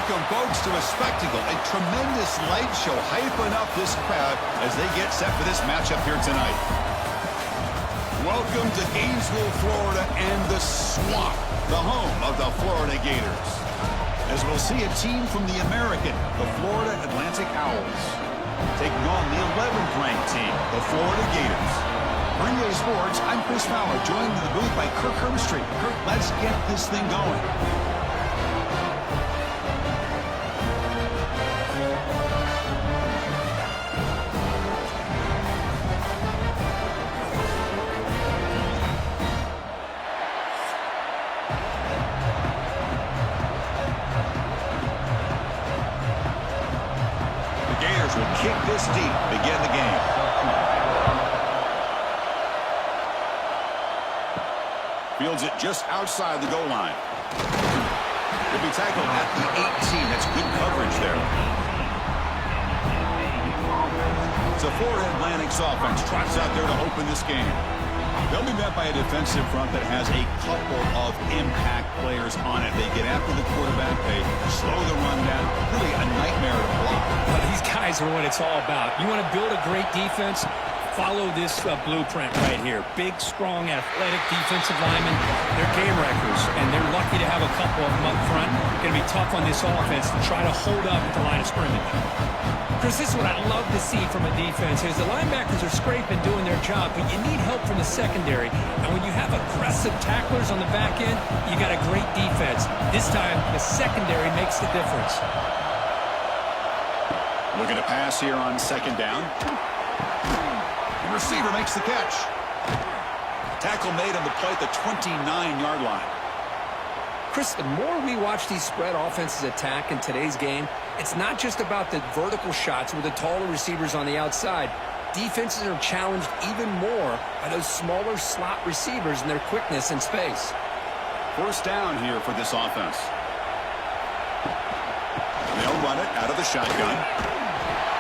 Welcome, folks, to a spectacle, a tremendous light show hyping up this crowd as they get set for this matchup here tonight. Welcome to Gainesville, Florida, and the Swamp, the home of the Florida Gators. As we'll see a team from the American, the Florida Atlantic Owls, taking on the 11th ranked team, the Florida Gators. For EA Sports, I'm Chris Fowler, joined in the booth by Kirk Herbstreit. Kirk, let's get this thing going. Will kick this deep, begin the game. Fields it just outside the goal line. He'll be tackled at the 18. That's good coverage there. It's a Florida Atlantic's offense. Trots out there to open this game. They'll be met by a defensive front that has a couple of impact players on it. They get after the quarterback. They slow the run down. Really a nightmare to block. Well, these guys are what it's all about. You want to build a great defense? Follow this blueprint right here. Big, strong, athletic defensive linemen. They're game wreckers, and they're lucky to have a couple of them up front. Going to be tough on this offense to try to hold up at the line of scrimmage. Chris, this is what I love to see from a defense is the linebackers are scraping, doing their job, but you need help from the secondary. And when you have aggressive tacklers on the back end, you got a great defense. This time, the secondary makes the difference. Looking to pass here on second down. The receiver makes the catch. Tackle made on the play at the 29-yard line. Chris, the more we watch these spread offenses attack in today's game, it's not just about the vertical shots with the taller receivers on the outside. Defenses are challenged even more by those smaller slot receivers and their quickness in space. First down here for this offense. They'll run it out of the shotgun.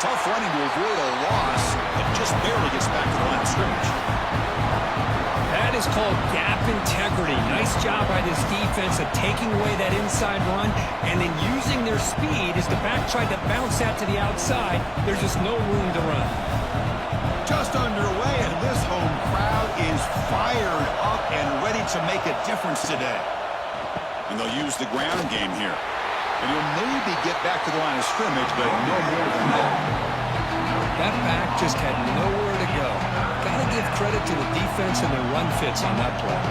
Tough running to avoid a loss, and just barely gets back to the line of scrimmage. That is called gap integrity. Nice job by this defense of taking away that inside run and then using their speed as the back tried to bounce that to the outside. There's just no room to run. Just underway, and this home crowd is fired up and ready to make a difference today. And they'll use the ground game here. And he'll maybe get back to the line of scrimmage, but no more than that. That back just had nowhere to go. Got to give credit to the defense and their run fits on that play.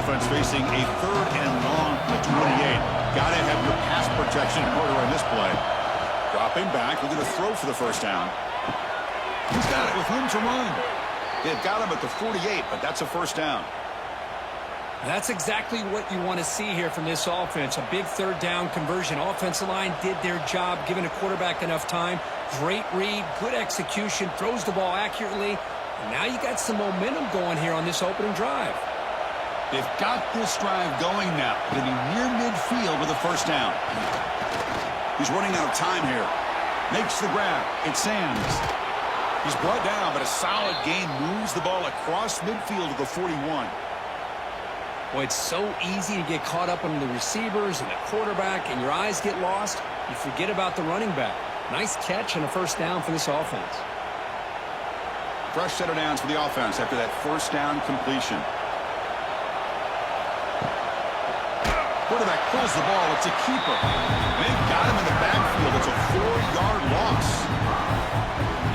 Offense facing a third and long from the 28. Got to have your pass protection in order on this play. Dropping back, looking to throw for the first down. He's got it with room to run. They've got him at the 48, but that's a first down. That's exactly what you want to see here from this offense. A big third down conversion. Offensive line did their job, giving a quarterback enough time. Great read, good execution, throws the ball accurately. And now you got some momentum going here on this opening drive. They've got this drive going now. Going to be near midfield with a first down. He's running out of time here. Makes the grab. It's Sands. He's brought down, but a solid gain moves the ball across midfield to the 41. Boy, it's so easy to get caught up on the receivers and the quarterback, and your eyes get lost. You forget about the running back. Nice catch and a first down for this offense. Fresh set of downs for the offense after that first down completion. Quarterback pulls the ball. It's a keeper. They've got him in the backfield. It's a 4-yard loss.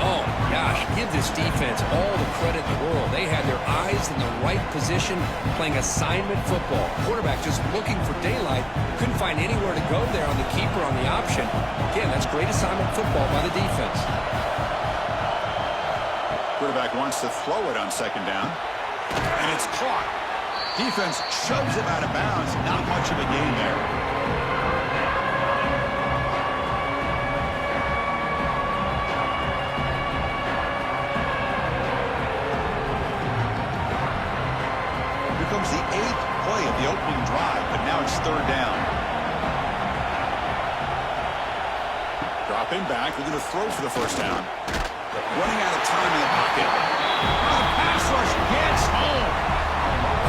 Oh, gosh, give this defense all the credit in the world. They had their eyes in the right position, playing assignment football. Quarterback just looking for daylight. Couldn't find anywhere to go there on the keeper on the option. Again, that's great assignment football by the defense. Quarterback wants to throw it on second down. And it's caught. Defense shoves him out of bounds. Not much of a gain there. Becomes the 8th play of the opening drive, but now it's third down. Dropping back, looking to throw for the first down. Running out of time in the pocket. The pass rush gets home.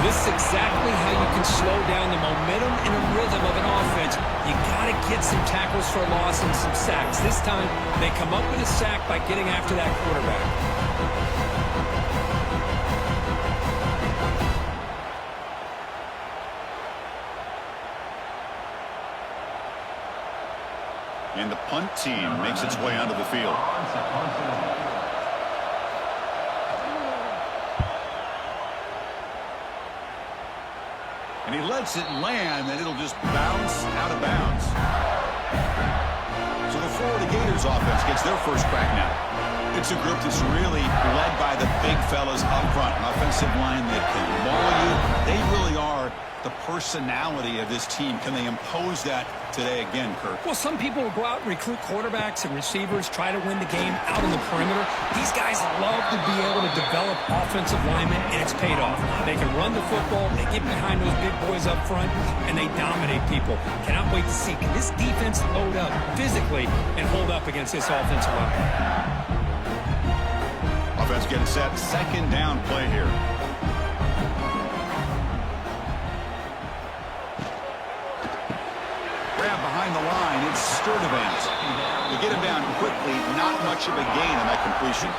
This is exactly how you can slow down the momentum and a rhythm of an offense. You got to get some tackles for loss and some sacks. This time, they come up with a sack by getting after that quarterback. And the punt team makes its way onto the field. And he lets it land, and it'll just bounce out of bounds. So the Florida Gators offense gets their first crack now. It's a group that's really led by the big fellas up front. An offensive line that can maul you. They really are the personality of this team. Can they impose that today again, Kirk? Well, some people will go out and recruit quarterbacks and receivers, try to win the game out on the perimeter. These guys love to be able to develop offensive linemen, and it's paid off. They can run the football, they get behind those big boys up front, and they dominate people. Cannot wait to see, can this defense load up physically and hold up against this offensive line? Offense getting set. Second down play here. Grab behind the line. It's Sturdivant. You get him down quickly. Not much of a gain on that completion.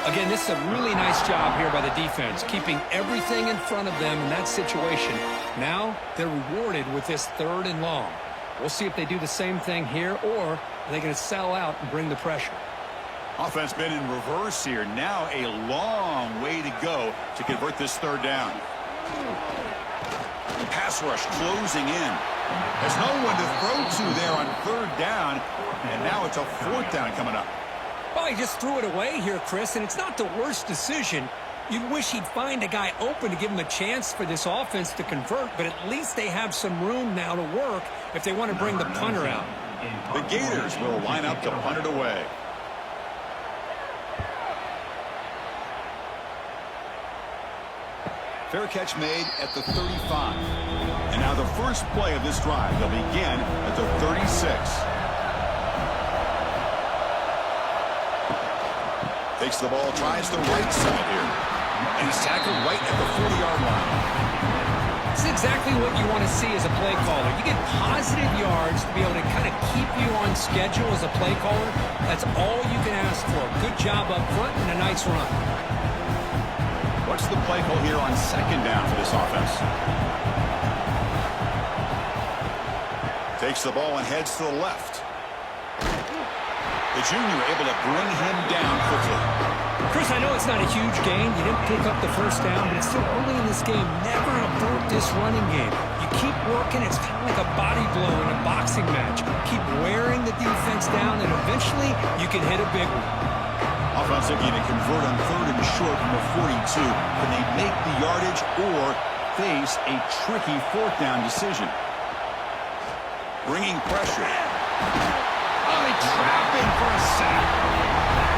Again, this is a really nice job here by the defense, keeping everything in front of them in that situation. Now they're rewarded with this 3rd and long. We'll see if they do the same thing here, or are they going to sell out and bring the pressure? Offense been in reverse here. Now a long way to go to convert this 3rd down. Pass rush closing in. There's no one to throw to there on 3rd down, and now it's a 4th down coming up. Well, he just threw it away here, Chris, and it's not the worst decision. You'd wish he'd find a guy open to give him a chance for this offense to convert, but at least they have some room now to work if they want to bring the punter out. The Gators will line up to punt it away. Fair catch made at the 35. And now the first play of this drive. They'll begin at the 36. Takes the ball, tries the right side here. And he's tackled right at the 40-yard line. This is exactly what you want to see as a play caller. You get positive yards to be able to kind of keep you on schedule as a play caller. That's all you can ask for. Good job up front and a nice run. What's the play call here on 2nd down for this offense? Takes the ball and heads to the left. The junior able to bring him down quickly. Chris, I know it's not a huge gain. You didn't pick up the 1st down, but it's still early in this game. Never abort this running game. You keep working. It's kind of like a body blow in a boxing match. Keep wearing the defense down, and eventually you can hit a big one. Offense looking to convert on 3rd and short from the 42. Can they make the yardage or face a tricky 4th down decision? Bringing pressure. Oh, they trap him for a sack.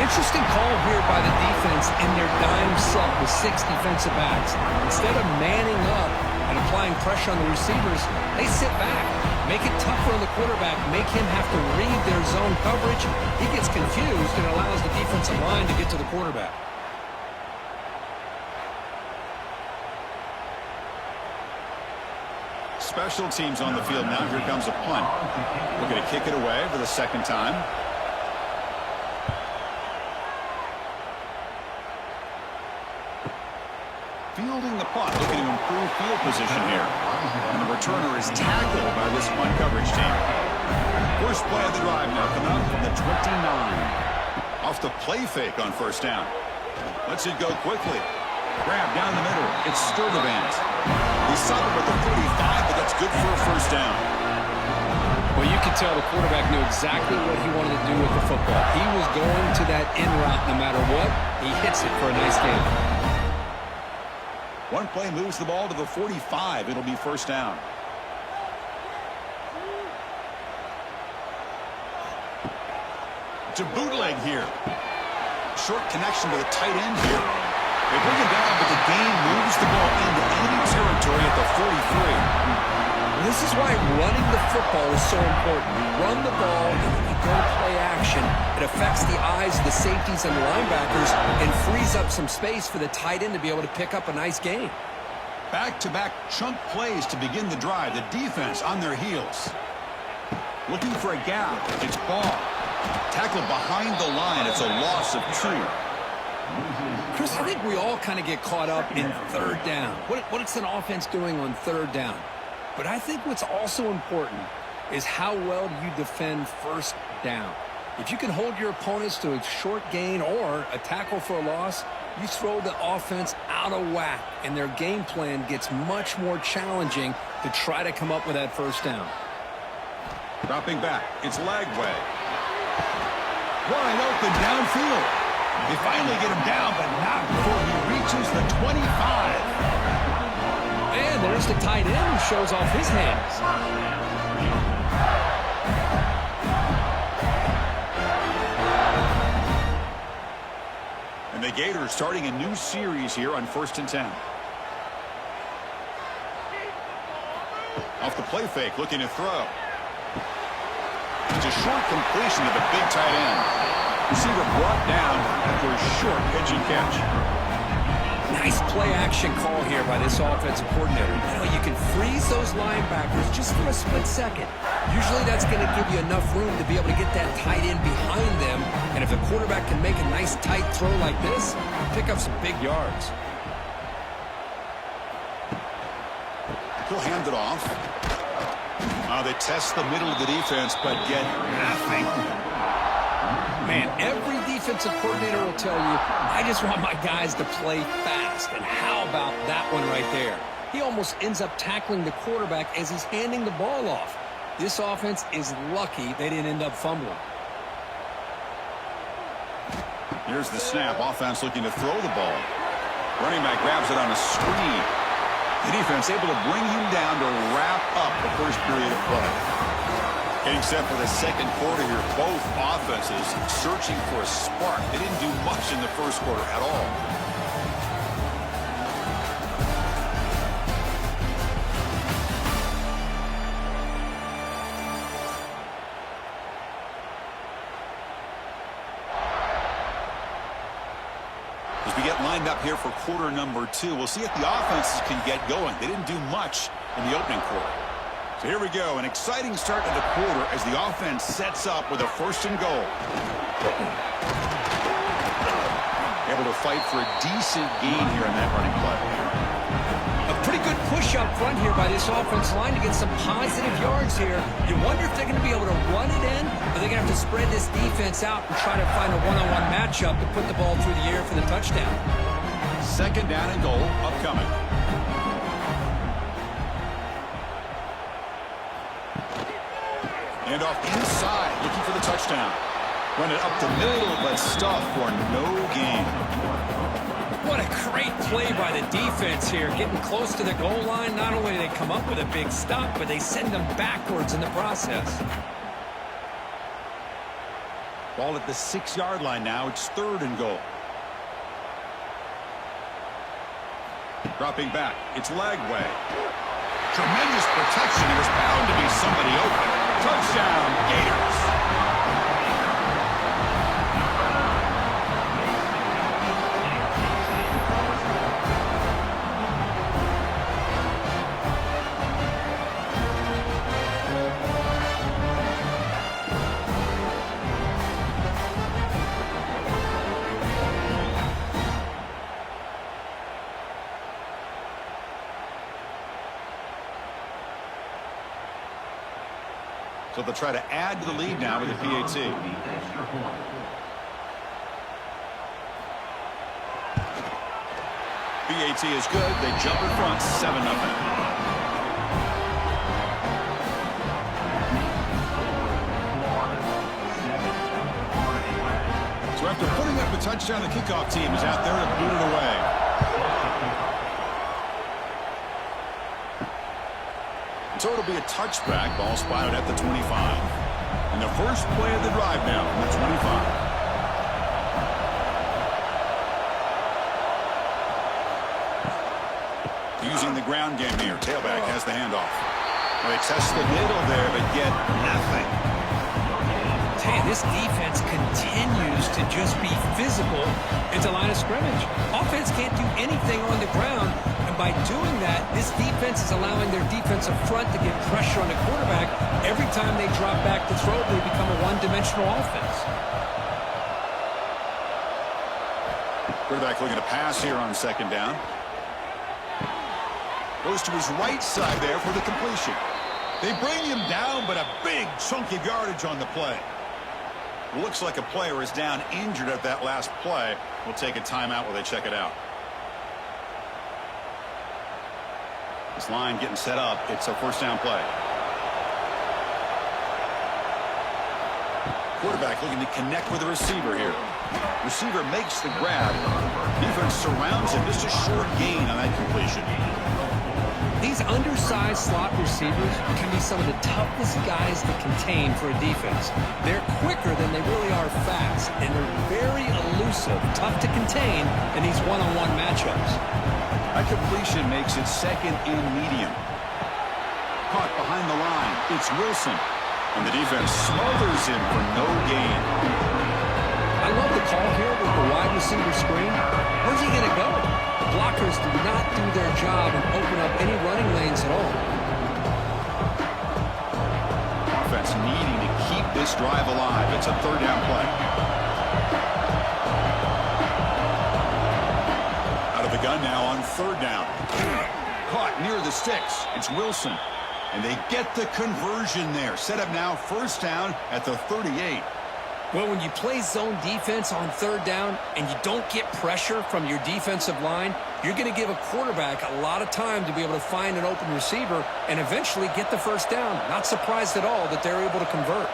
Interesting call here by the defense in their dime set with 6 defensive backs. Instead of manning up and applying pressure on the receivers, they sit back. Make it tougher on the quarterback. Make him have to read their zone coverage. He gets confused and allows the defensive line to get to the quarterback. Special teams on the field now. Here comes a punt. We're going to kick it away for the 2nd time. Fielding the punt, looking to improve field position here. And the returner is tackled by this punt coverage team. First play of the drive now coming up from the 29. Off the play fake on 1st down. Lets it go quickly. Grab down the middle. It's Sturdivant. He stopped with the 35, but that's good for a 1st down. Well, you can tell the quarterback knew exactly what he wanted to do with the football. He was going to that in route no matter what. He hits it for a nice game. One play moves the ball to the 45. It'll be 1st down. To bootleg here. Short connection to the tight end here. They bring it down, but the game moves the ball into enemy territory at the 43. This is why running the football is so important. You run the ball, and then you go play action. It affects the eyes of the safeties and the linebackers and frees up some space for the tight end to be able to pick up a nice gain. Back-to-back chunk plays to begin the drive. The defense on their heels. Looking for a gap. It's ball. Tackled behind the line. It's a loss of 2. Chris, I think we all kind of get caught up in third down. What's an offense doing on third down? But I think what's also important is how well you defend first down. If you can hold your opponents to a short gain or a tackle for a loss, you throw the offense out of whack, and their game plan gets much more challenging to try to come up with that first down. Dropping back. It's Lagway. Wide open downfield. They finally get him down, but not before he reaches the 25. And there's the tight end who shows off his hands. And the Gators starting a new series here on 1st and 10. Off the play fake, looking to throw. It's a short completion to the big tight end. Receiver brought down after a short edgy catch. Nice play-action call here by this offensive coordinator. You know, you can freeze those linebackers just for a split second. Usually that's going to give you enough room to be able to get that tight end behind them. And if the quarterback can make a nice tight throw like this, pick up some big yards. He'll hand it off. They test the middle of the defense, but get nothing. Man, every defensive coordinator will tell you, I just want my guys to play fast. And how about that one right there? He almost ends up tackling the quarterback as he's handing the ball off. This offense is lucky they didn't end up fumbling. Here's the snap. Offense looking to throw the ball. Running back grabs it on a screen. The defense able to bring him down to wrap up the first period of play. Getting set for the second quarter here. Both offenses searching for a spark. They didn't do much in the first quarter at all. As we get lined up here for quarter number 2, we'll see if the offenses can get going. They didn't do much in the opening quarter. So here we go, an exciting start to the quarter as the offense sets up with a 1st and goal. Able to fight for a decent gain here in that running play. A pretty good push up front here by this offensive line to get some positive yards here. You wonder if they're going to be able to run it in, or they're going to have to spread this defense out and try to find a one-on-one matchup to put the ball through the air for the touchdown. 2nd down and goal upcoming. And off inside, looking for the touchdown. Run it up the middle, but stuff for no gain. What a great play by the defense here. Getting close to the goal line, not only do they come up with a big stop, but they send them backwards in the process. Ball at the 6-yard line now. It's 3rd and goal. Dropping back. It's Lagway. Tremendous protection. There's bound to be somebody open. Touchdown, Gators. So they'll try to add to the lead now with the PAT. PAT is good. They jump in front, 7-0. So after putting up a touchdown, the kickoff team is out there to boot it away. So it'll be a touchback. Ball spotted at the 25. And the first play of the drive now from the 25. Using the ground game here. Tailback has the handoff. They test the middle there, but get nothing. Man, this defense continues to just be physical at the line of scrimmage. Offense can't do anything on the ground. And And by doing that, this defense is allowing their defensive front to get pressure on the quarterback. Every time they drop back to throw, they become a one-dimensional offense. Quarterback looking to pass here on second down. Goes to his right side there for the completion. They bring him down, but a big chunk of yardage on the play. Looks like a player is down injured at that last play. We'll take a timeout while they check it out. This line getting set up. It's a first down play. Quarterback looking to connect with the receiver here. Receiver makes the grab. Defense surrounds him. Just a short gain on that completion. These undersized slot receivers can be some of the toughest guys to contain for a defense. They're quicker than they really are fast, and they're very elusive, tough to contain in these one-on-one matchups. That completion makes it second and medium. Caught behind the line. It's Wilson. And the defense smothers him for no gain. I love the call here with the wide receiver screen. Where's he going to go? Blockers do not do their job and open up any running lanes at all. Offense needing to keep this drive alive. It's a third down play. Out of the gun now on third down. Caught near the sticks. It's Wilson. And they get the conversion there. Set up now first down at the 38. Well, when you play zone defense on third down and you don't get pressure from your defensive line, you're going to give a quarterback a lot of time to be able to find an open receiver and eventually get the first down. Not surprised at all that they're able to convert.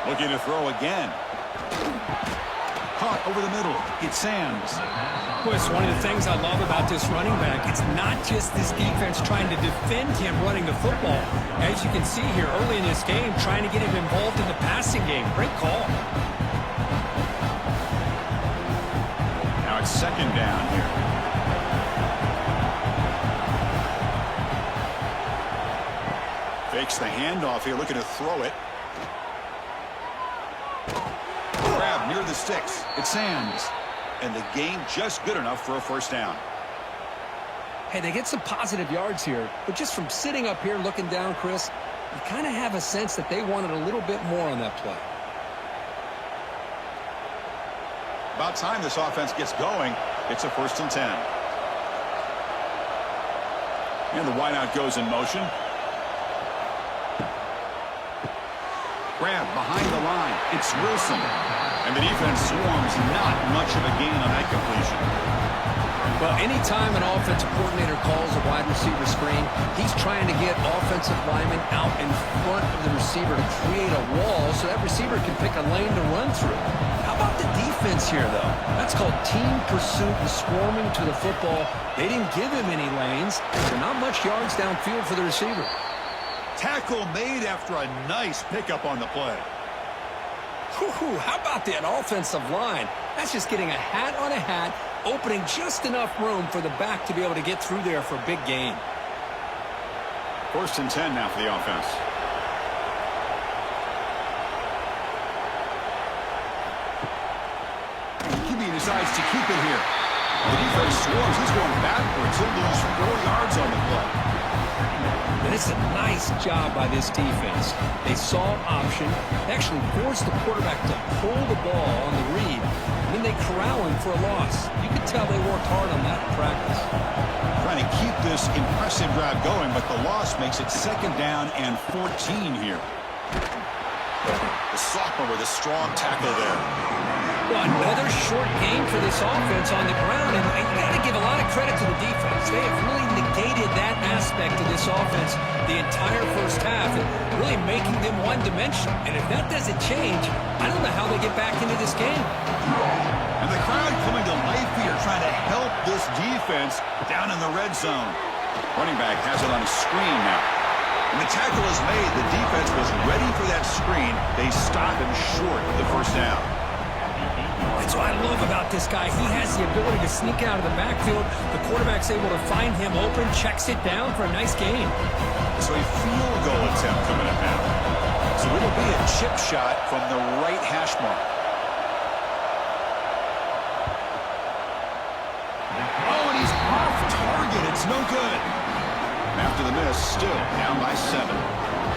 Looking to throw again. Caught over the middle. It's Sands. Well, it's one of the things I love about this running back. It's not just this defense trying to defend him running the football. As you can see here early in this game, trying to get him involved in the passing game. Great call. Now it's second down here. Fakes the handoff here, looking to throw it. Grab near the sticks. It's Sands. And the gain just good enough for a first down. Hey, they get some positive yards here, but just from sitting up here looking down, Chris, you kind of have a sense that they wanted a little bit more on that play. About time this offense gets going. It's a first and 10. And the wideout goes in motion. Grab behind the line. It's Wilson. And the defense swarms. Not much of a gain on that completion. Well, anytime an offensive coordinator calls a wide receiver screen, he's trying to get offensive linemen out in front of the receiver to create a wall so that receiver can pick a lane to run through. How about the defense here, though? That's called team pursuit and swarming to the football. They didn't give him any lanes, so not much yards downfield for the receiver. Tackle made after a nice pickup on the play. Whew, how about that offensive line? That's just getting a hat on a hat, opening just enough room for the back to be able to get through there for a big gain. First and 10 now for the offense. QB decides to keep it here. The defense swarms. He's going backwards. He'll lose 4 yards on the play. And it's a nice job by this defense. They saw option, actually forced the quarterback to pull the ball on the read, and then they corral him for a loss. You can tell they worked hard on that in practice. Trying to keep this impressive drive going, but the loss makes it second down and 14 here. The sophomore with a strong tackle there. Well, another short game for this offense on the ground, and you got to give a lot of credit to the defense. They have really negated that aspect of this offense the entire first half, and really making them one-dimensional. And if that doesn't change, I don't know how they get back into this game. And the crowd coming to life here, trying to help this defense down in the red zone. Running back has it on a screen now. And the tackle is made. The defense was ready for that screen. They stop him short of the first down. That's what I love about this guy. He has the ability to sneak out of the backfield. The quarterback's able to find him open, checks it down for a nice gain. So a field goal attempt coming up now. So it'll be a chip shot from the right hash mark. after the miss, still down by 7.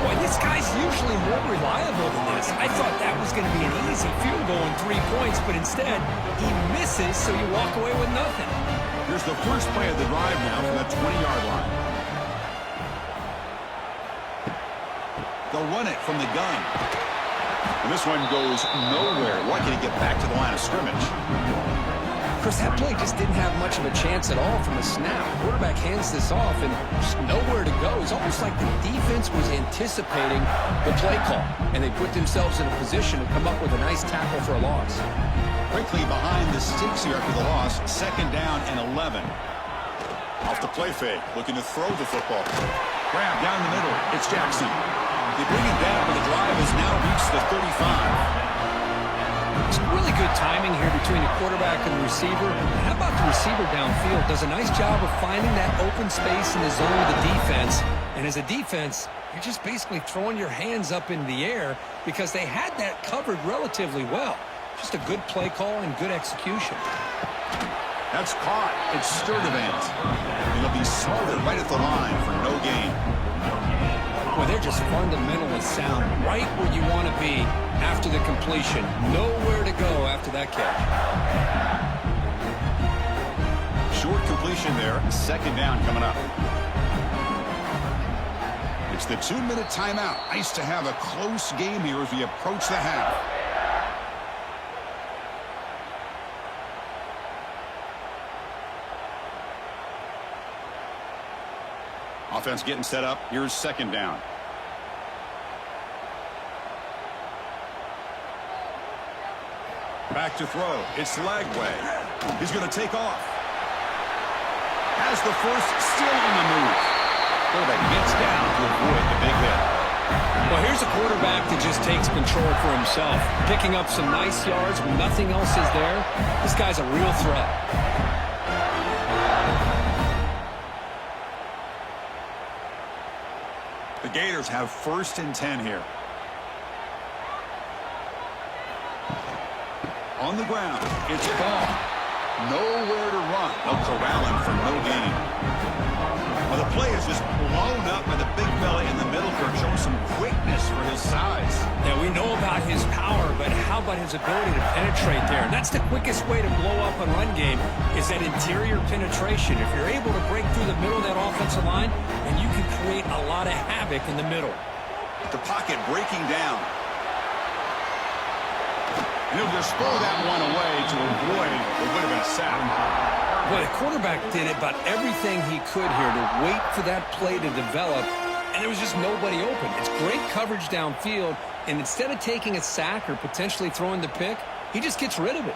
Boy, this guy's usually more reliable than this. I thought that was going to be an easy field goal and 3 points, but instead, he misses, so you walk away with nothing. Here's the first play of the drive now from the 20-yard line. They'll run it from the gun. And this one goes nowhere. Lucky to get back to the line of scrimmage. Chris, that play just didn't have much of a chance at all from the snap. Quarterback hands this off and just nowhere to go. It's almost like the defense was anticipating the play call, and they put themselves in a position to come up with a nice tackle for a loss. Quickly behind the sticks here after the loss. 2nd down and 11. Off the play fake, looking to throw the football. Grab down the middle. It's Jackson. They bring it down, but the drive has now reached the 35. It's really good timing here between the quarterback and the receiver. How about the receiver downfield? Does a nice job of finding that open space in the zone of the defense. And as a defense, you're just basically throwing your hands up in the air because they had that covered relatively well. Just a good play call and good execution. That's caught. It's Sturdivant. It'll be smothered right at the line for no gain. Well, they're just fundamentally sound, right where you want to be after the completion. Nowhere to go after that catch. Short completion there. 2nd down coming up. It's the 2-minute timeout. Nice to have a close game here as we approach the half. Offense getting set up. Here's 2nd down. Back to throw. It's Lagway. He's going to take off. Has the first, still on the move. Quarterback gets down to avoid the big hit. Well, here's a quarterback that just takes control for himself. Picking up some nice yards when nothing else is there. This guy's a real threat. The Gators have 1st and 10 here. On the ground, it's Ball. Nowhere to run. They'll corral him for no gain. Well, the play is just blown up by the big fella in the middle for showing some quickness for his size. Yeah, we know about his power, but how about his ability to penetrate there? And that's the quickest way to blow up a run game is that interior penetration. If you're able to break through the middle of that offensive line, then you can create a lot of havoc in the middle. The pocket breaking down. And he'll just throw that one away to avoid what would have been a sack. Well, the quarterback did about everything he could here to wait for that play to develop, and there was just nobody open. It's great coverage downfield, and instead of taking a sack or potentially throwing the pick, he just gets rid of it.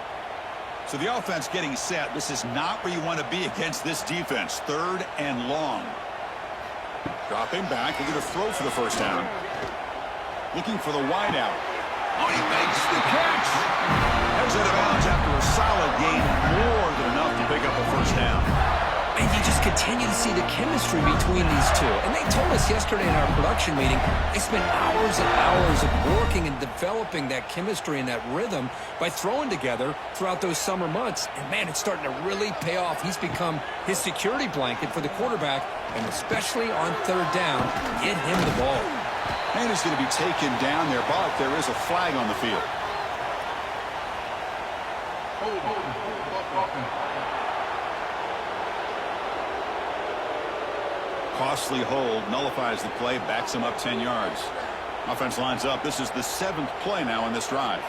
So the offense getting set. This is not where you want to be against this defense. 3rd and long. Dropping back. Looking to throw for the 1st down. Looking for the wide out. Oh, he makes the catch. Heads out of bounds after a solid gain. More than enough to pick up a 1st down. And you just continue to see the chemistry between these two. And they told us yesterday in our production meeting, they spent hours and hours of working and developing that chemistry and that rhythm by throwing together throughout those summer months. And, man, it's starting to really pay off. He's become his security blanket for the quarterback, and especially on 3rd down, get him the ball. And he's going to be taken down there, but there is a flag on the field. Costly hold, nullifies the play, backs him up 10 yards. Offense lines up. This is the 7th play now in this drive.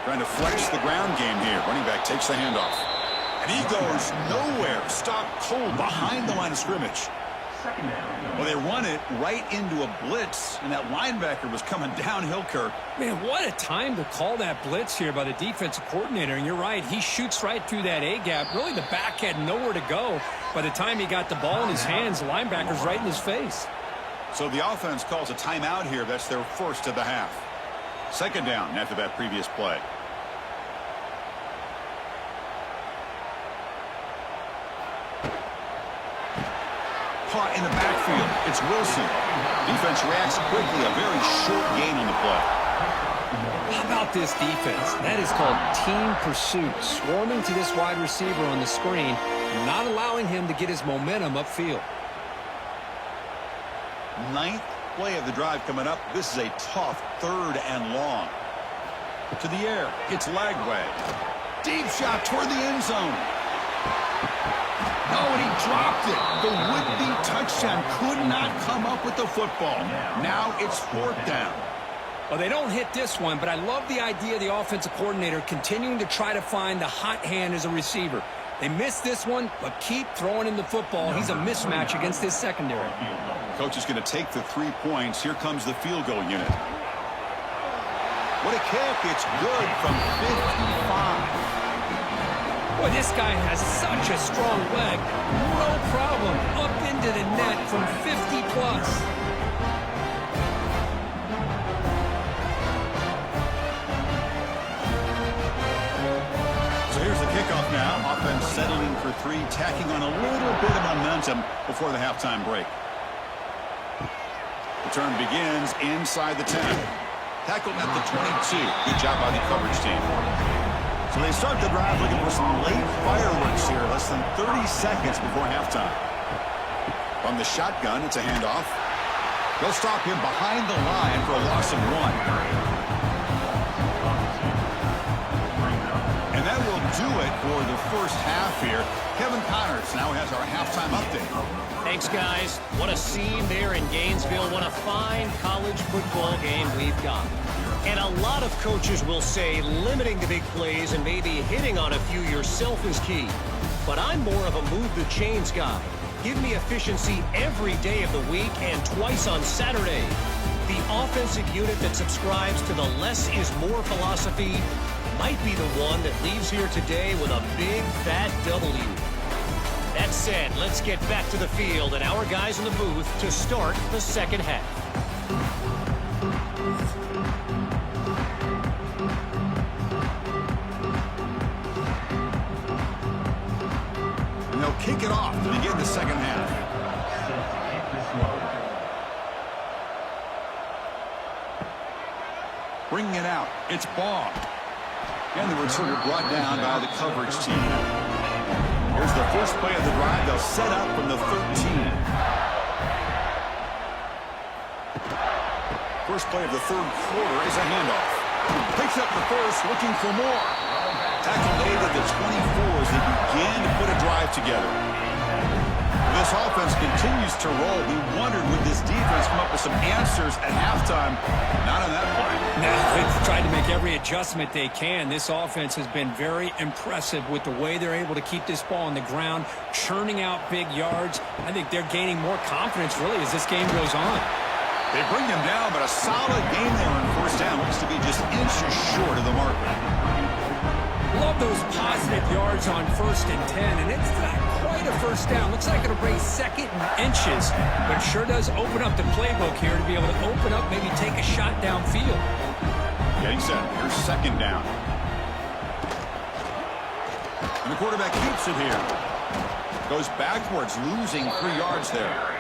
Trying to flex the ground game here. Running back takes the handoff. And he goes nowhere. Stopped cold behind the line of scrimmage. Well, they run it right into a blitz, and that linebacker was coming downhill, Kirk. Man, what a time to call that blitz here by the defensive coordinator. And you're right, he shoots right through that A-gap. Really, the back had nowhere to go. By the time he got the ball in his hands, the linebacker's right in his face. So the offense calls a timeout here. That's their 1st of the half. 2nd down after that previous play. Caught in the backfield. It's Wilson. Defense reacts quickly. A very short gain on the play. How about this defense? That is called team pursuit. Swarming to this wide receiver on the screen, not allowing him to get his momentum upfield. Ninth play of the drive coming up. This is a tough 3rd and long. To the air. It's Lagway. Deep shot toward the end zone. Oh, and he dropped it. The would-be touchdown could not come up with the football. Now it's 4th down. Well, they don't hit this one, but I love the idea of the offensive coordinator continuing to try to find the hot hand as a receiver. They missed this one, but keep throwing him the football. He's a mismatch against this secondary. Coach is going to take the 3 points. Here comes the field goal unit. What a kick. It's good from 55. Boy, this guy has such a strong leg. No problem. Up into the net from 50+. So here's the kickoff now. Offense settling for 3, tacking on a little bit of momentum before the halftime break. Return begins inside the 10. Tackled at the 22. Good job by the coverage team. So they start the drive looking for some late fireworks here. Less than 30 seconds before halftime. From the shotgun, it's a handoff. They'll stop him behind the line for a loss of 1. And that will do it for the first half here. Kevin Connors now has our halftime update. Thanks, guys. What a scene there in Gainesville. What a fine college football game we've got. And a lot of coaches will say limiting the big plays and maybe hitting on a few yourself is key. But I'm more of a move the chains guy. Give me efficiency every day of the week and twice on Saturday. The offensive unit that subscribes to the less is more philosophy might be the one that leaves here today with a big fat W. That said, let's get back to the field and our guys in the booth to start the second half. And they'll kick it off to begin the second half. Bringing it out, it's Baugh. And the returner brought down by the coverage team. Here's the first play of the drive. They'll set up from the 13. First play of the 3rd quarter is a handoff. Picks up the first, looking for more. Tackle made at the 24 as they begin to put a drive together. This offense continues to roll. We wondered, would this defense come up with some answers at halftime? Not on that play. No, they've tried to make every adjustment they can. This offense has been very impressive with the way they're able to keep this ball on the ground, churning out big yards. I think they're gaining more confidence, really, as this game goes on. They bring him down, but a solid game there on 1st down. Looks to be just inches short of the marker. Love those positive yards on 1st and 10, and it's not quite a 1st down. Looks like it'll bring 2nd and inches, but sure does open up the playbook here to be able to open up, maybe take a shot downfield. Getting set. Here's 2nd down. And the quarterback keeps it here. Goes backwards, losing 3 yards there.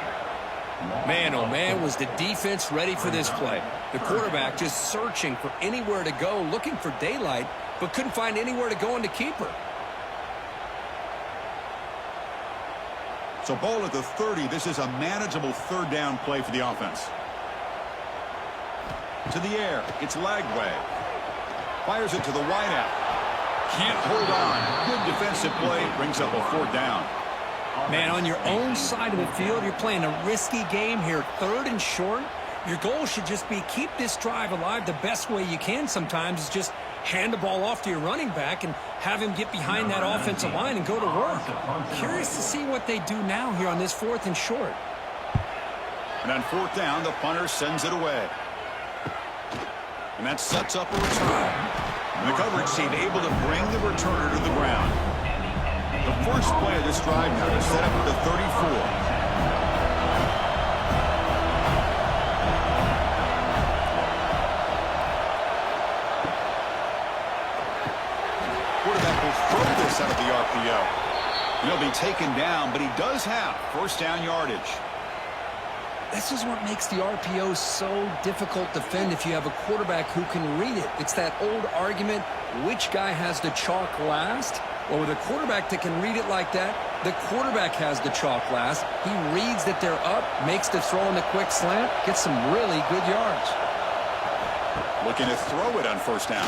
Man, oh man, was the defense ready for this play. The quarterback just searching for anywhere to go, looking for daylight, but couldn't find anywhere to go into keeper. So ball at the 30. This is a manageable 3rd down play for the offense. To the air. It's Lagway. Fires it to the wideout. Can't hold on. Good defensive play. Brings up a 4th down. Man, on your own side of the field, you're playing a risky game here. 3rd and short. Your goal should just be keep this drive alive the best way you can sometimes is just hand the ball off to your running back and have him get behind that offensive line and go to work. Curious to see what they do now here on this 4th and short. And on 4th down, the punter sends it away. And that sets up a return. And the coverage team able to bring the returner to the ground. The first play of this drive now is set up at the 34. Quarterback will throw this out of the RPO. He'll be taken down, but he does have 1st down yardage. This is what makes the RPO so difficult to defend if you have a quarterback who can read it. It's that old argument, which guy has the chalk last? Well, with a quarterback that can read it like that, The quarterback has the chalk last. He reads that they're up, makes the throw in the quick slant, gets some really good yards. Looking to throw it on first down.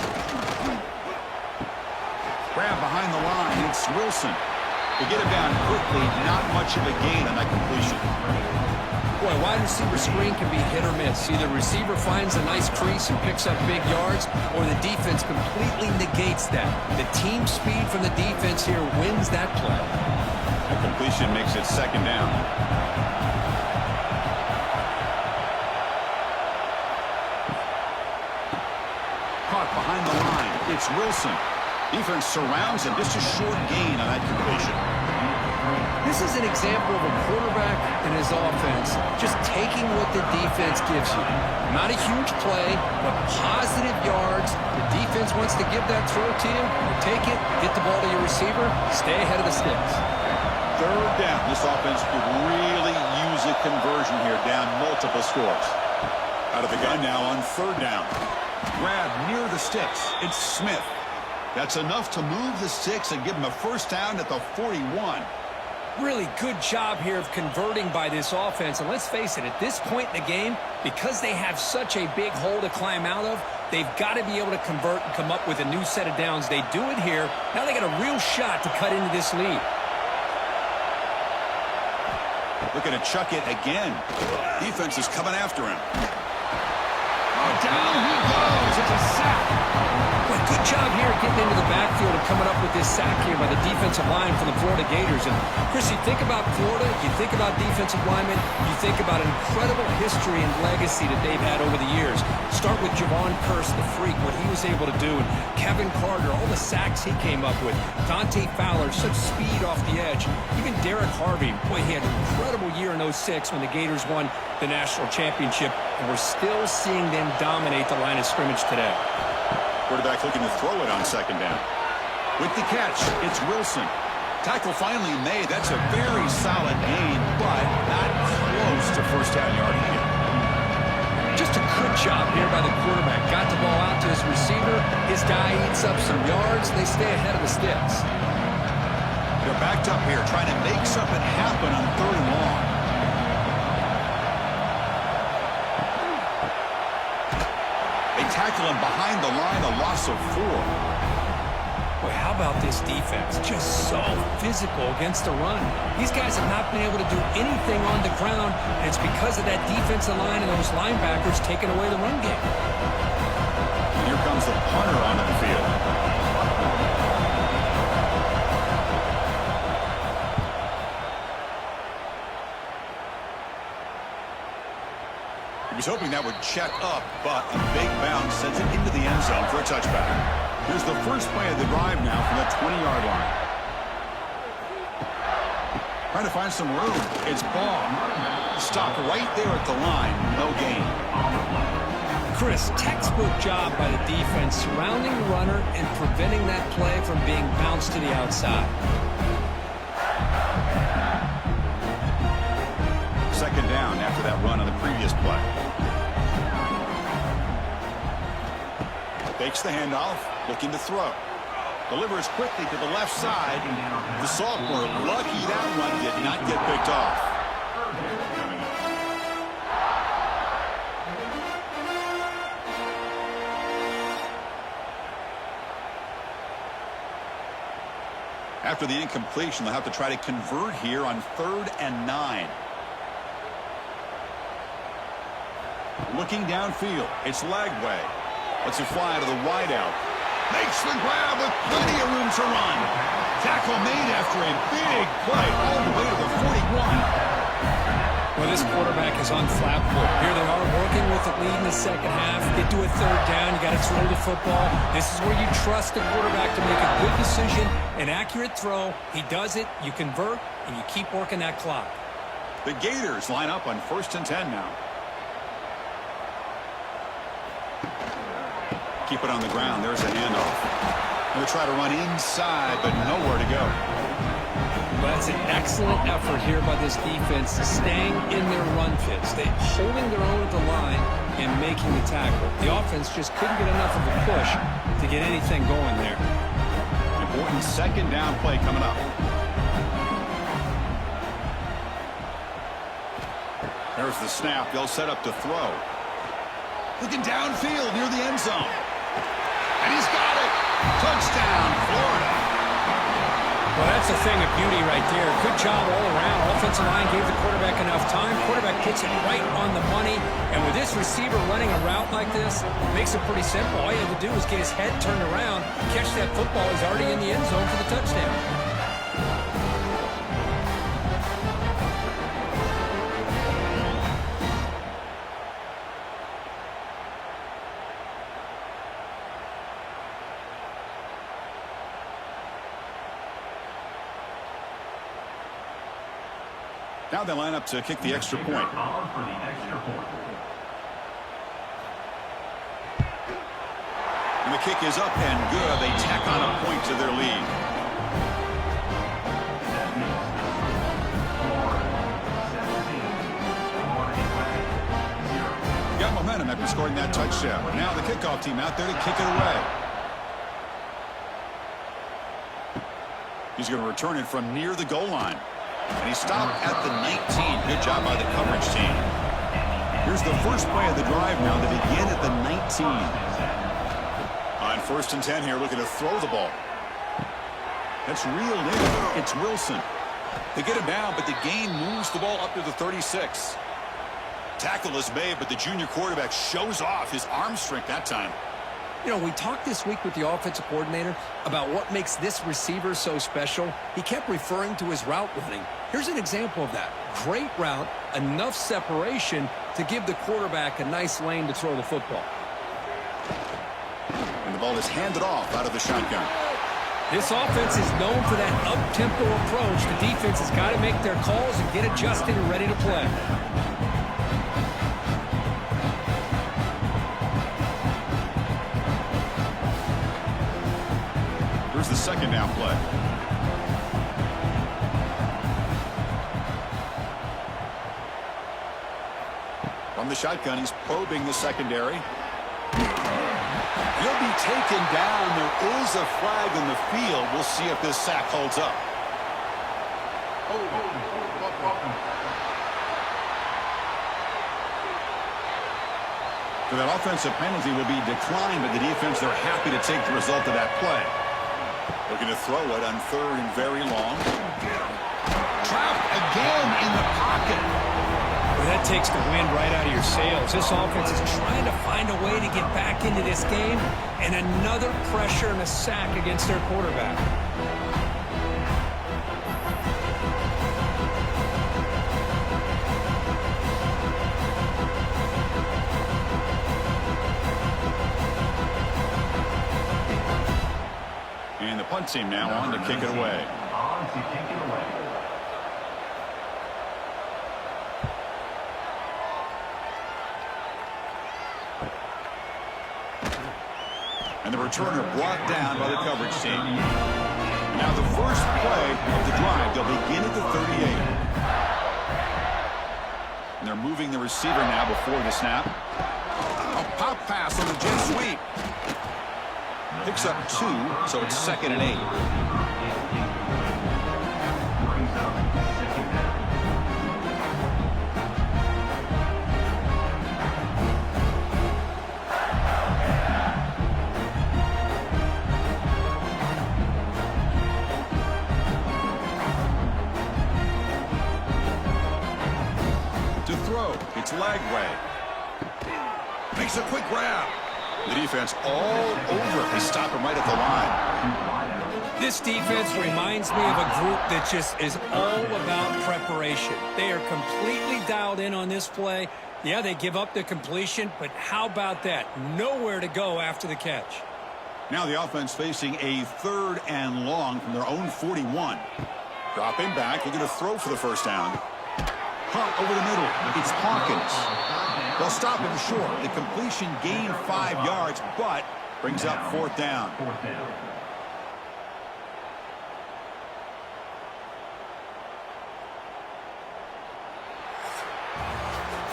Grab behind the line. It's Wilson. To get it down quickly, not much of a gain on that completion. Boy, wide receiver screen can be hit or miss. Either receiver finds a nice crease and picks up big yards, or the defense completely negates that. The team speed from the defense here wins that play. The completion makes it second down. Caught behind the line. It's Wilson. Defense surrounds him. Just a short gain on that completion. This is an example of a quarterback and his offense just taking what the defense gives you. Not a huge play, but positive yards. The defense wants to give that throw to you. You take it, get the ball to your receiver, stay ahead of the sticks. Third down. This offense could really use a conversion here, down multiple scores. Out of the gun now on third down. Grab near the sticks. It's Smith. That's enough to move the sticks and give him a first down at the 41. Really good job here of converting by this offense. And let's face it, at this point in the game, because they have such a big hole to climb out of, they've got to be able to convert and come up with a new set of downs. They do it here. Now they got a real shot to cut into this lead. Looking to chuck it again. Defense is coming after him. Oh, down he goes. It's a sack. Boy, good job here getting into the backfield and coming up with this sack here by the defensive line from the Florida Gators. And, Chris, you think about Florida, you think about defensive linemen, you think about an incredible history and legacy that they've had over the years. Start with Javon Curse, the freak, what he was able to do, and Kevin Carter, all the sacks he came up with. Dante Fowler, such speed off the edge. Even Derek Harvey, boy, he had an incredible year in 06 when the Gators won the national championship, and we're still seeing them dominate the line of scrimmage today. Quarterback looking to throw it on second down. With the catch, it's Wilson. Tackle finally made. That's a very solid gain, but not close to first down yardage yet. Just a good job here by the quarterback. Got the ball out to his receiver. His guy eats up some yards. They stay ahead of the sticks. They're backed up here, trying to make something happen on third and long. They tackle him behind the line, a loss of 4. Boy, how about this defense? Just so physical against the run. These guys have not been able to do anything on the ground, and it's because of that defensive line and those linebackers taking away the run game. Here comes the punter onto the field. He was hoping that would check up, but a big bounce sends it into the end zone for a touchback. Here's the first play of the drive now from the 20-yard line. Trying to find some room. It's Ball. Stopped right there at the line. No gain. Chris, textbook job by the defense surrounding the runner and preventing that play from being bounced to the outside. Second down after that run on the previous play. Fakes the handoff, looking to throw. Delivers quickly to the left side. The sophomore lucky that run did not get picked off. After the incompletion, they'll have to try to convert here on 3rd and 9. Looking downfield, it's Lagway. Lets it fly to the wideout. Makes the grab with plenty of room to run. Tackle made after a big play all the way to the 41. Well, this quarterback is on flat foot. Here they are working with the lead in the second half. Get to a third down. You got to throw the football. This is where you trust the quarterback to make a good decision, an accurate throw. He does it, you convert, and you keep working that clock. The Gators line up on 1st and 10 now. Keep it on the ground. There's a handoff. They'll try to run inside, but nowhere to go. Well, that's an excellent effort here by this defense, staying in their run fits. They're holding their own at the line and making the tackle. The offense just couldn't get enough of a push to get anything going there. Important second down play coming up. There's the snap. They'll set up to throw. Looking downfield near the end zone. And he's got it. Touchdown, Florida. Well, that's a thing of beauty right there. Good job all around. Offensive line gave the quarterback enough time. Quarterback puts it right on the money. And with this receiver running a route like this, makes it pretty simple. All you have to do is get his head turned around, catch that football. He's already in the end zone for the touchdown. Now they line up to kick the extra point. And the kick is up and good. They tack on a point to their lead. Got momentum after scoring that touchdown. Now the kickoff team out there to kick it away. He's going to return it from near the goal line. And he stopped at the 19. Good job by the coverage team. Here's the first play of the drive now to begin at the 19. On 1st and 10 here, looking to throw the ball. That's reeled in. It's Wilson. They get him down, but the gain moves the ball up to the 36. Tackle is made, but the junior quarterback shows off his arm strength that time. You know, we talked this week with the offensive coordinator about what makes this receiver so special. He kept referring to his route running. Here's an example of that. Great route, enough separation to give the quarterback a nice lane to throw the football. And the ball is handed off out of the shotgun. This offense is known for that up-tempo approach. The defense has got to make their calls and get adjusted and ready to play. The second down play. From the shotgun, he's probing the secondary. He'll be taken down. There is a flag in the field. We'll see if this sack holds up. So that offensive penalty will be declined, but the defense, they're happy to take the result of that play. Looking to throw it on 3rd and very long. Trapped again in the pocket. Well, that takes the wind right out of your sails. This offense is trying to find a way to get back into this game, and another pressure and a sack against their quarterback. And the punt team now on to kick it away. And the returner brought down by the coverage team. Now the first play of the drive. They'll begin at the 38. And they're moving the receiver now before the snap. A pop pass on the jet sweep. Picks up 2, so it's 2nd and 8. To throw, it's Lagway. Makes a quick grab. The defense all over. They stop him right at the line. This defense reminds me of a group that just is all about preparation. They are completely dialed in on this play. Yeah, they give up the completion, but how about that? Nowhere to go after the catch. Now the offense facing a 3rd and long from their own 41. Dropping back, looking to throw for the first down. Hunt over the middle. It's Hawkins. They'll stop him short. The completion gained 5 yards, but brings up 4th down.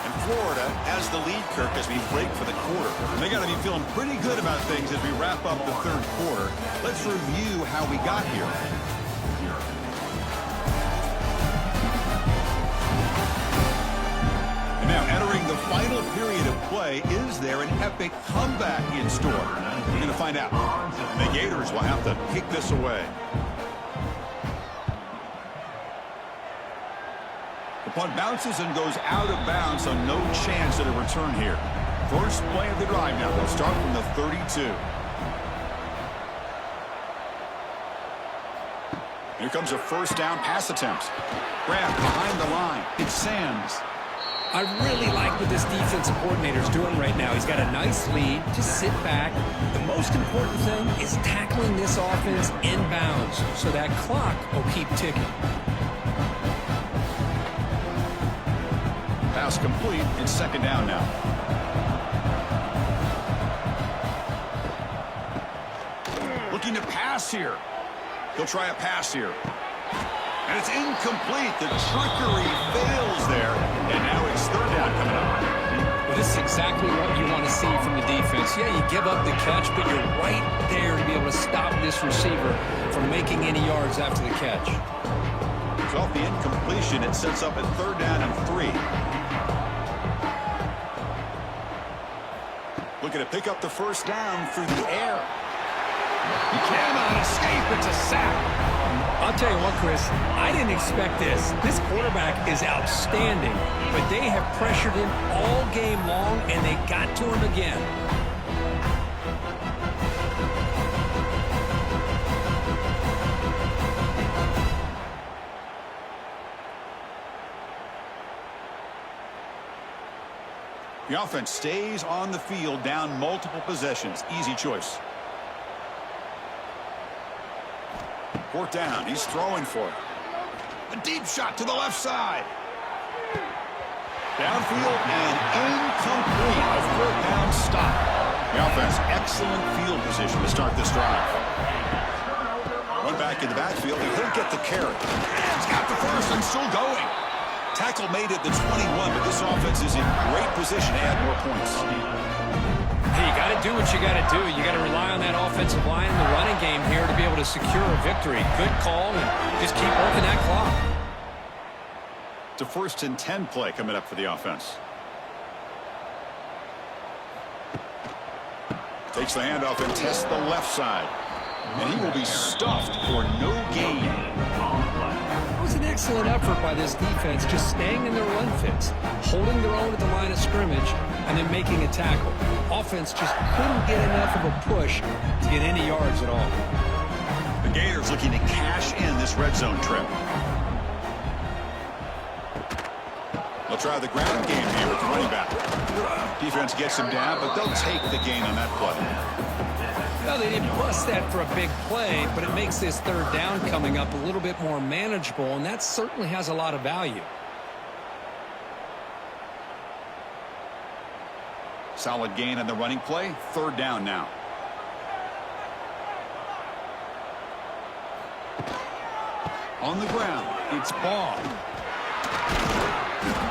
And Florida has the lead, Kirk, as we break for the quarter. And they got to be feeling pretty good about things as we wrap up the 3rd quarter. Let's review how we got here. final period of play. Is there an epic comeback in store? We're going to find out. And the Gators will have to kick this away. The punt bounces and goes out of bounds, so no chance at a return here. First play of the drive now. They'll start from the 32. Here comes a first down pass attempt. Grab behind the line. It's Sands. I really like what this defensive coordinator is doing right now. He's got a nice lead. Just sit back. The most important thing is tackling this offense inbounds so that clock will keep ticking. Pass complete. It's second down now. Looking to pass here. He'll try a pass here. And it's incomplete. The trickery fails there. And now it's third down coming up. Well, this is exactly what you want to see from the defense. Yeah, you give up the catch, but you're right there to be able to stop this receiver from making any yards after the catch. So off the incompletion, it sets up at third down and 3. Looking to pick up the first down through the air. He cannot escape. It's a sack. I'll tell you what, Chris, I didn't expect this. This quarterback is outstanding, but they have pressured him all game long, and they got to him again. The offense stays on the field, down multiple possessions. Easy choice. Fourth down. He's throwing for it. A deep shot to the left side. Downfield and incomplete. A fourth down stop. The offense, excellent field position to start this drive. Run back in the backfield, and he'll get the carry. He's got the first and still going. Tackle made at the 21, but this offense is in great position to add more points. Hey, you got to do what you got to do. You got to rely on that offensive line in the running game here to be able to secure a victory. Good call, and just keep working that clock. It's a 1st and 10 play coming up for the offense. Takes the handoff and tests the left side. And he will be stuffed for no gain. It was an excellent effort by this defense, just staying in their run fits, holding their own at the line of scrimmage, and then making a tackle. Offense just couldn't get enough of a push to get any yards at all. The Gators looking to cash in this red zone trip. They'll try the ground game here with the running back. Defense gets him down, but they'll take the gain on that play. Well, they didn't bust that for a big play, but it makes this third down coming up a little bit more manageable, and that certainly has a lot of value. Solid gain on the running play. Third down now. On the ground, it's Ball.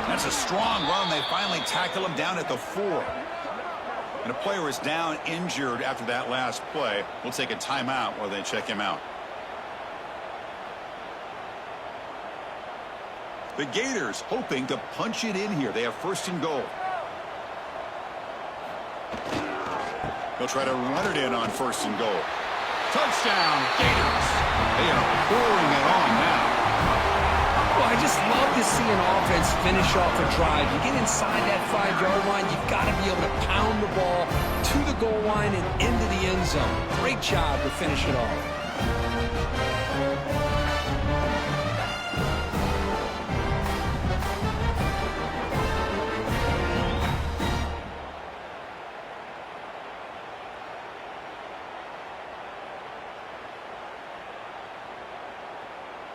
That's a strong run. They finally tackle him down at the 4. And a player is down injured after that last play. We'll take a timeout while they check him out. The Gators hoping to punch it in here. They have 1st and goal. They'll try to run it in on 1st and goal. Touchdown, Gators. They are pouring it on now. Well, I just love to see an offense finish off a drive. You get inside that 5-yard line, you've got to be able to pound the ball to the goal line and into the end zone. Great job to finish it off.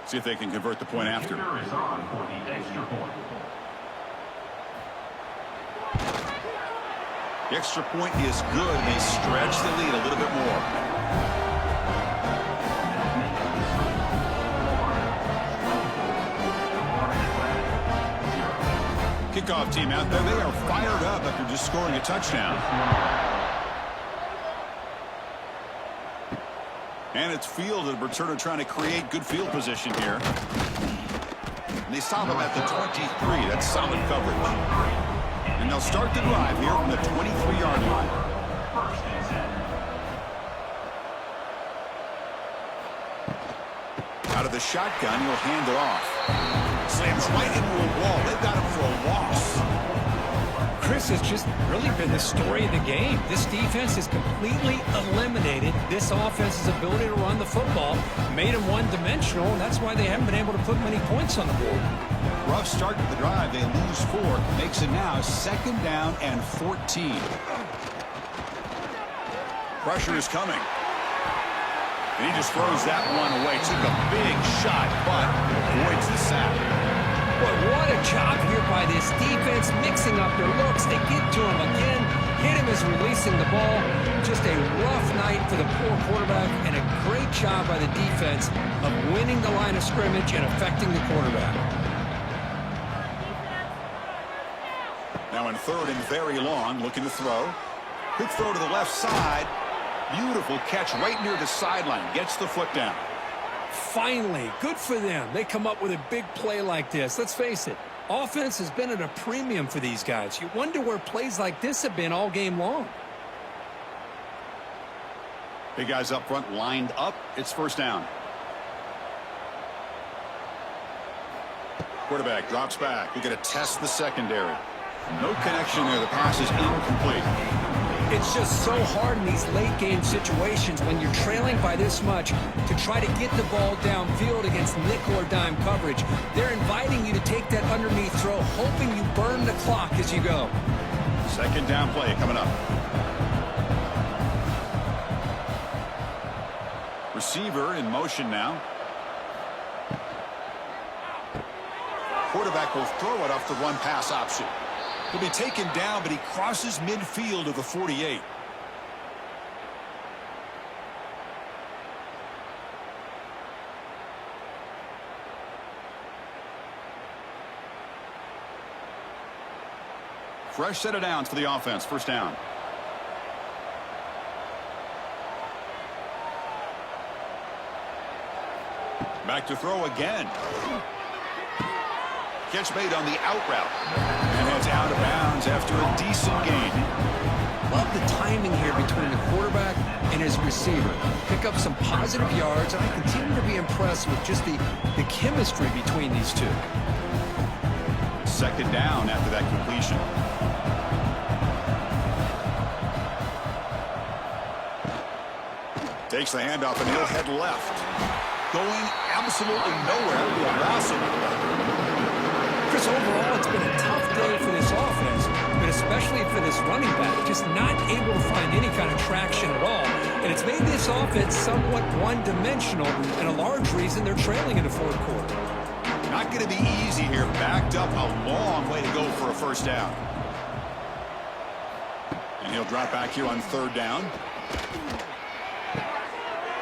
See if they can convert the point after. Is on for the extra point. The extra point is good. They stretch the lead a little bit more. Kickoff team out there. They are fired up after just scoring a touchdown. And it's fielded. Returner trying to create good field position here. And they stop him at the 23. That's solid coverage. And And they'll start the drive here from the 23-yard line. First and 10. Out of the shotgun, he'll hand it off. Slams right into a wall. They've got him for a loss. Chris, has just really been the story of the game. This defense has completely eliminated this offense's ability to run the football, made them one-dimensional, and that's why they haven't been able to put many points on the board. Rough start to the drive. They lose 4. Makes it now 2nd down and 14. Pressure is coming. And he just throws that one away. Took a big shot, but avoids the sack. But what a job here by this defense, mixing up their looks. They get to him again. Hit him as releasing the ball. Just a rough night for the poor quarterback, and a great job by the defense of winning the line of scrimmage and affecting the quarterback. Now in 3rd and very long, looking to throw. Quick throw to the left side. Beautiful catch right near the sideline. Gets the foot down. Finally, good for them. They come up with a big play like this. Let's face it, offense has been at a premium for these guys. You wonder where plays like this have been all game long. Big guys up front lined up. It's 1st down. Quarterback drops back. We're going to test the secondary. No connection there. The pass is incomplete. It's just so hard in these late game situations when you're trailing by this much to try to get the ball downfield against nickel or dime coverage. They're inviting you to take that underneath throw, hoping you burn the clock as you go. 2nd down play coming up. Receiver in motion now. Quarterback will throw it off the run pass option. He'll be taken down, but he crosses midfield of the 48. Fresh set of downs for the offense. 1st down. Back to throw again. Catch made on the out route. And heads out of bounds after a decent gain. Love the timing here between the quarterback and his receiver. Pick up some positive yards, and I continue to be impressed with just the chemistry between these two. 2nd down after that completion. Takes the handoff, and he'll head left. Going absolutely nowhere. It'll be a loss of it. Chris, overall, it's been a tough day for this offense, but especially for this running back, just not able to find any kind of traction at all. And it's made this offense somewhat one-dimensional, and a large reason they're trailing in the 4th quarter. Not going to be easy here. Backed up a long way to go for a 1st down. And he'll drop back here on 3rd down.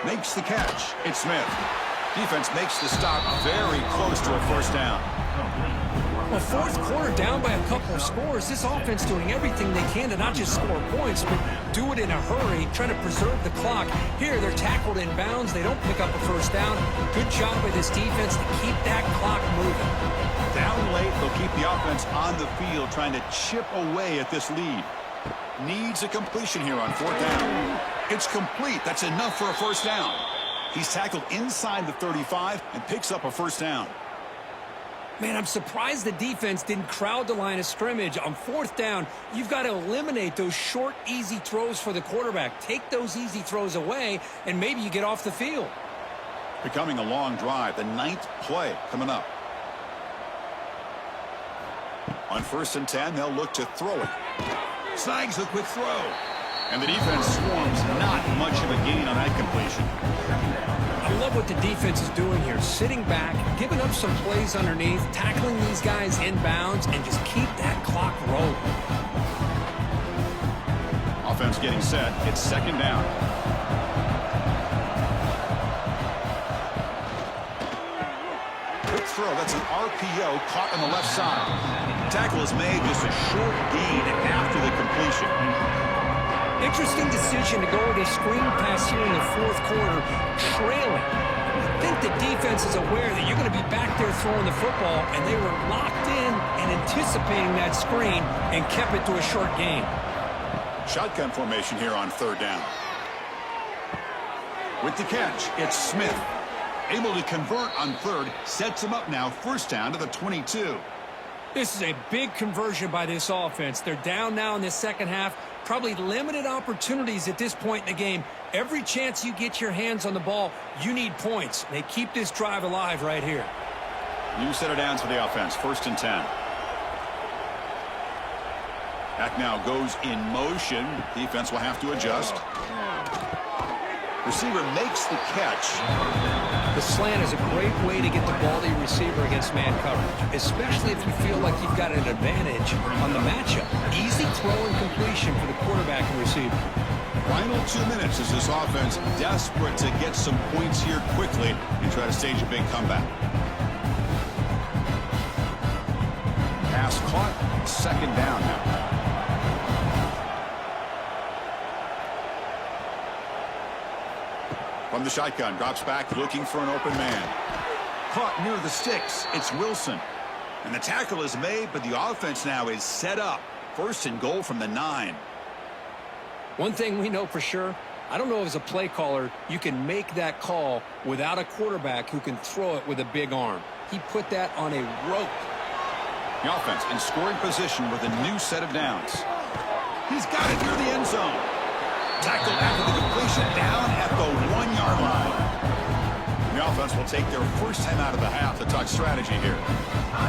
Makes the catch. It's Smith. Defense makes the stop very close to a 1st down. Well, 4th quarter down by a couple of scores. This offense doing everything they can to not just score points, but do it in a hurry, trying to preserve the clock. Here, they're tackled in bounds. They don't pick up a 1st down. Good job by this defense to keep that clock moving. Down late, they'll keep the offense on the field, trying to chip away at this lead. Needs a completion here on 4th down. It's complete. That's enough for a 1st down. He's tackled inside the 35 and picks up a 1st down. Man, I'm surprised the defense didn't crowd the line of scrimmage. On 4th down, you've got to eliminate those short, easy throws for the quarterback. Take those easy throws away, and maybe you get off the field. Becoming a long drive. The 9th play coming up. On 1st and 10, they'll look to throw it. Snags the quick throw. And the defense swarms. Not much of a gain on that completion. I love what the defense is doing here. Sitting back, giving up some plays underneath, tackling these guys in bounds, and just keep that clock rolling. Offense getting set. It's 2nd down. Quick throw. That's an RPO caught on the left side. Tackle is made, just a short gain after the completion. Interesting decision to go with a screen pass here in the fourth quarter, trailing. I think the defense is aware that you're going to be back there throwing the football, and they were locked in and anticipating that screen and kept it to a short gain. Shotgun formation here on third down. With the catch, it's Smith. Able to convert on third, sets him up now, first down to the 22. This is a big conversion by this offense. They're down now in the second half. Probably limited opportunities at this point in the game. Every chance you get your hands on the ball, you need points. They keep this drive alive right here. New set of downs for the offense, 1st and 10. Back now goes in motion. Defense will have to adjust. Receiver makes the catch. The slant is a great way to get the ball to your receiver against man coverage, especially if you feel like you've got an advantage on the matchup. Easy throw and completion for the quarterback and receiver. Final 2 minutes as this offense desperate to get some points here quickly and try to stage a big comeback. Pass caught, 2nd down now. From the shotgun, drops back, looking for an open man. Caught near the sticks. It's Wilson. And the tackle is made, but the offense now is set up. 1st and goal from the 9. One thing we know for sure, I don't know if as a play caller you can make that call without a quarterback who can throw it with a big arm. He put that on a rope. The offense in scoring position with a new set of downs. He's got it near the end zone. Tackled after the completion, down at the 1-yard line. The offense will take their first time out of the half to talk strategy here.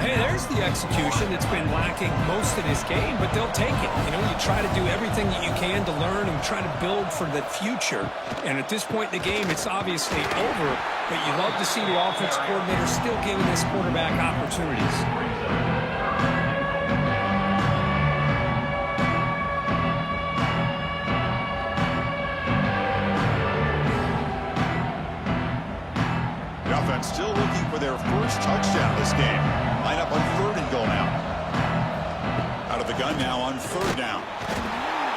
Hey, there's the execution that's been lacking most of this game, but they'll take it. You know, you try to do everything that you can to learn and try to build for the future. And at this point in the game, it's obviously over, but you love to see the offense coordinator still giving this quarterback opportunities. Still looking for their first touchdown this game. Line up on 3rd and goal now. Out of the gun now on 3rd down.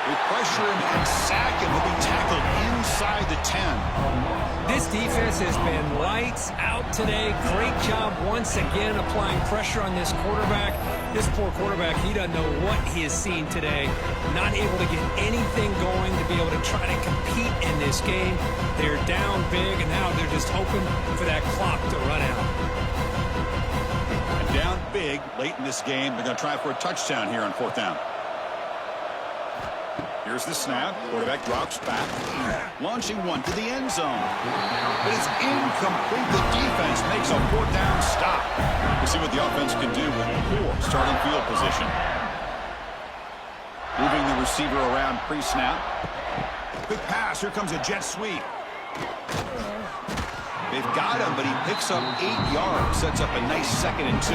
They pressure him and sack him. He'll be tackled inside the 10. This defense has been lights out today. Great job once again applying pressure on this quarterback. This poor quarterback, he doesn't know what he has seen today. Not able to get anything going to be able to try to compete in this game. They're down big, and now they're just hoping for that clock to run out. And down big late in this game. They're going to try for a touchdown here on 4th down. Here's the snap. Quarterback drops back. Launching one to the end zone. But it's incomplete. The defense makes a 4th down stop. We'll see what the offense can do with poor starting field position. Moving the receiver around pre-snap. Quick pass. Here comes a jet sweep. They've got him, but he picks up 8 yards. Sets up a nice 2nd and 2.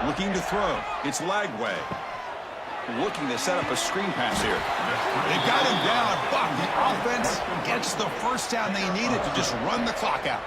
Looking to throw. It's Lagway. Looking to set up a screen pass here. They got him down, but the offense gets the first down they needed to just run the clock out.